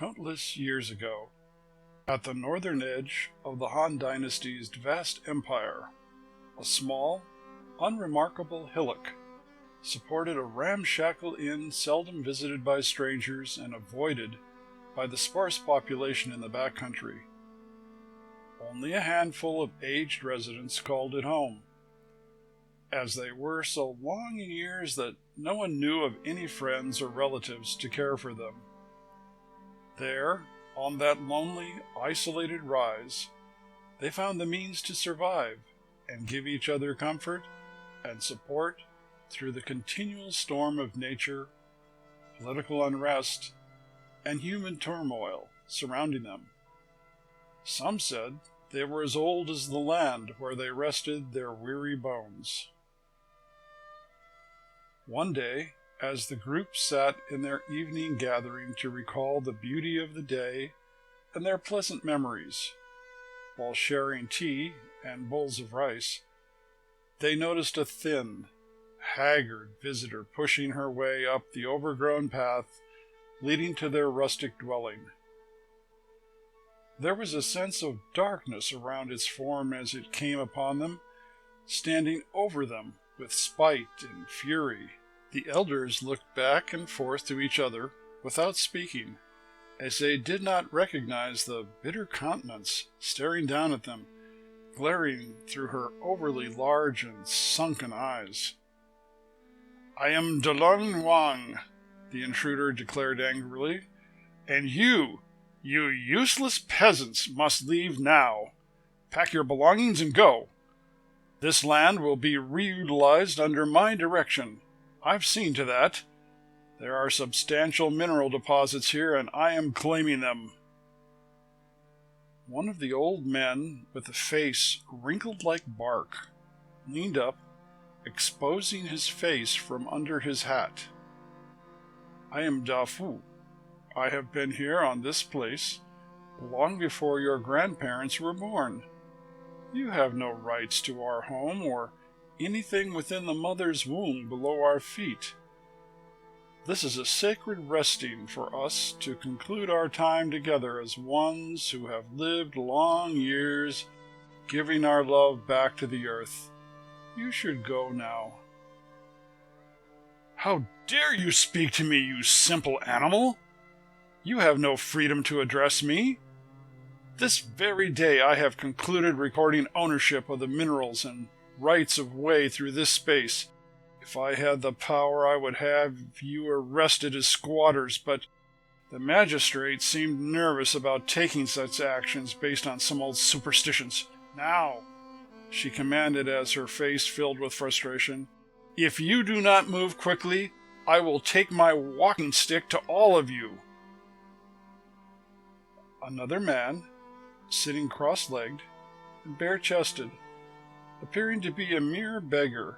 Countless years ago, at the northern edge of the Han Dynasty's vast empire, a small, unremarkable hillock supported a ramshackle inn seldom visited by strangers and avoided by the sparse population in the backcountry. Only a handful of aged residents called it home, as they were so long in years that no one knew of any friends or relatives to care for them. There, on that lonely, isolated rise, they found the means to survive and give each other comfort and support through the continual storm of nature, political unrest, and human turmoil surrounding them. Some said they were as old as the land where they rested their weary bones. One day, as the group sat in their evening gathering to recall the beauty of the day and their pleasant memories, while sharing tea and bowls of rice, they noticed a thin, haggard visitor pushing her way up the overgrown path leading to their rustic dwelling. There was a sense of darkness around its form as it came upon them, standing over them with spite and fury. The elders looked back and forth to each other without speaking, as they did not recognize the bitter countenance staring down at them, glaring through her overly large and sunken eyes. "I am Delun Wang," the intruder declared angrily, "and you useless peasants must leave now. Pack your belongings and go. This land will be reutilized under my direction. I've seen to that. There are substantial mineral deposits here, and I am claiming them." One of the old men, with a face wrinkled like bark, leaned up, exposing his face from under his hat. "I am Da Fu. I have been here on this place long before your grandparents were born. You have no rights to our home or anything within the mother's womb below our feet. This is a sacred resting for us to conclude our time together as ones who have lived long years, giving our love back to the earth. You should go now." "How dare you speak to me, you simple animal? You have no freedom to address me. This very day I have concluded recording ownership of the minerals and rights of way through this space. If I had the power, I would have you arrested as squatters, but the magistrate seemed nervous about taking such actions based on some old superstitions. Now," she commanded as her face filled with frustration, "if you do not move quickly, I will take my walking stick to all of you." Another man, sitting cross-legged and bare-chested, appearing to be a mere beggar,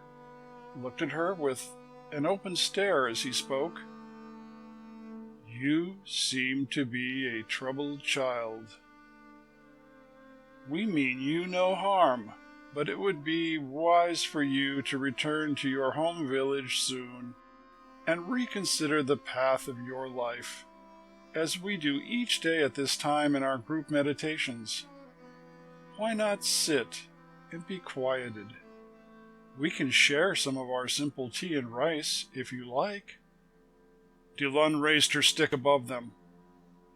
looked at her with an open stare as he spoke. "You seem to be a troubled child. We mean you no harm, but it would be wise for you to return to your home village soon and reconsider the path of your life, as we do each day at this time in our group meditations. Why not sit and be quieted? We can share some of our simple tea and rice, if you like." Delun raised her stick above them.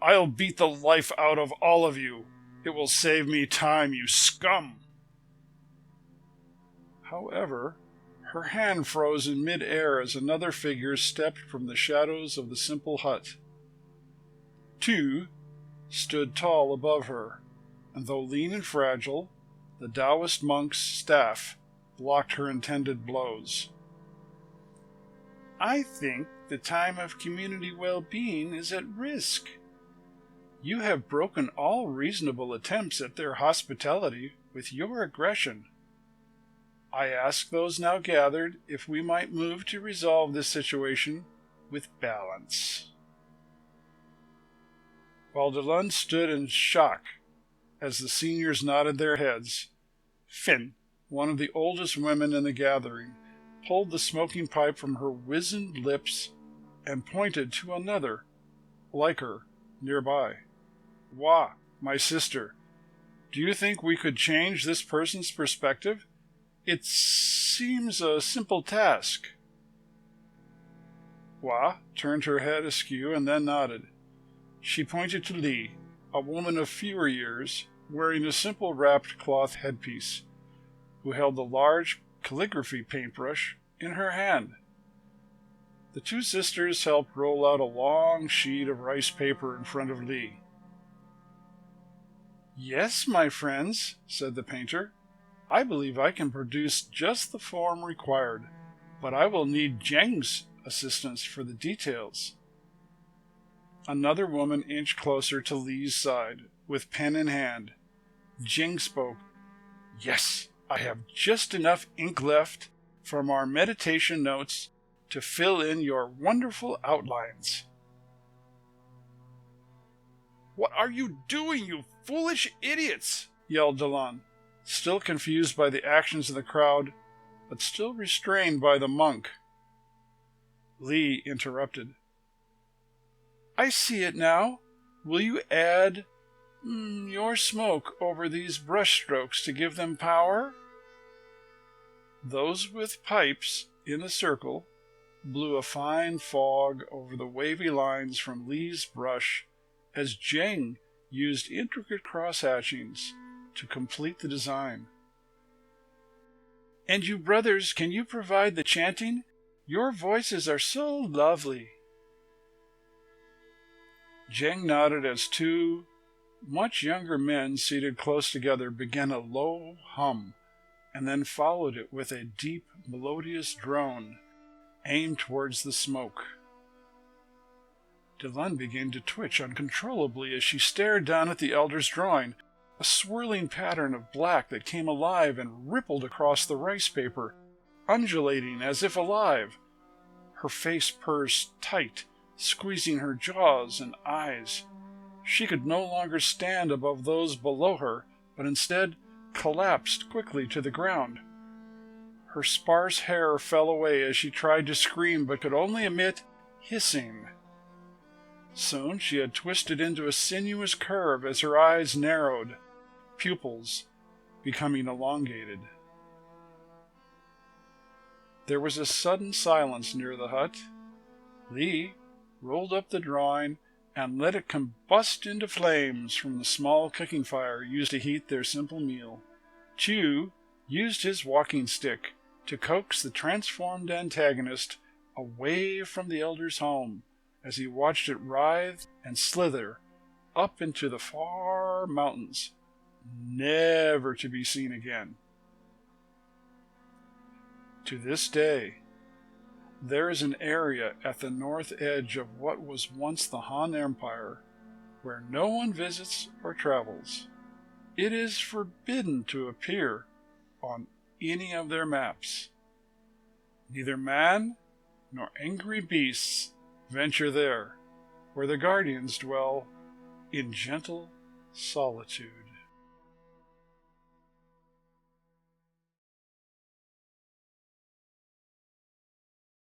"I'll beat the life out of all of you. It will save me time, you scum!" However, her hand froze in mid-air as another figure stepped from the shadows of the simple hut. Tu stood tall above her, and though lean and fragile, the Taoist monk's staff blocked her intended blows. "I think the time of community well-being is at risk. You have broken all reasonable attempts at their hospitality with your aggression. I ask those now gathered if we might move to resolve this situation with balance." While Delun stood in shock as the seniors nodded their heads, Finn, one of the oldest women in the gathering, pulled the smoking pipe from her wizened lips and pointed to another, like her, nearby. Wah, my sister, do you think we could change this person's perspective? It seems a simple task. Wah turned her head askew and then nodded. She pointed to Li, a woman of fewer years, wearing a simple wrapped cloth headpiece, who held a large calligraphy paintbrush in her hand. The two sisters helped roll out a long sheet of rice paper in front of Li. Yes, my friends, said the painter. I believe I can produce just the form required, but I will need Zheng's assistance for the details. Another woman inched closer to Li's side, with pen in hand. Zheng spoke. Yes, I have just enough ink left from our meditation notes to fill in your wonderful outlines. What are you doing, you foolish idiots? Yelled Dalan, still confused by the actions of the crowd, but still restrained by the monk. Li interrupted. I see it now. Will you add your smoke over these brushstrokes to give them power? Those with pipes in a circle blew a fine fog over the wavy lines from Li's brush as Zheng used intricate cross-hatchings to complete the design. And you brothers, can you provide the chanting? Your voices are so lovely. Zheng nodded as two much younger men seated close together began a low hum, and then followed it with a deep, melodious drone aimed towards the smoke. Dalan began to twitch uncontrollably as she stared down at the elder's drawing, a swirling pattern of black that came alive and rippled across the rice paper, undulating as if alive. Her face pursed tight, squeezing her jaws and eyes. She could no longer stand above those below her, but instead collapsed quickly to the ground. Her sparse hair fell away as she tried to scream, but could only emit hissing. Soon she had twisted into a sinuous curve as her eyes narrowed, pupils becoming elongated. There was a sudden silence near the hut. Li rolled up the drawing and let it combust into flames from the small cooking fire used to heat their simple meal. Chu used his walking stick to coax the transformed antagonist away from the elder's home as he watched it writhe and slither up into the far mountains, never to be seen again. To this day, there is an area at the north edge of what was once the Han Empire where no one visits or travels. It is forbidden to appear on any of their maps. Neither man nor angry beasts venture there, where the guardians dwell in gentle solitude.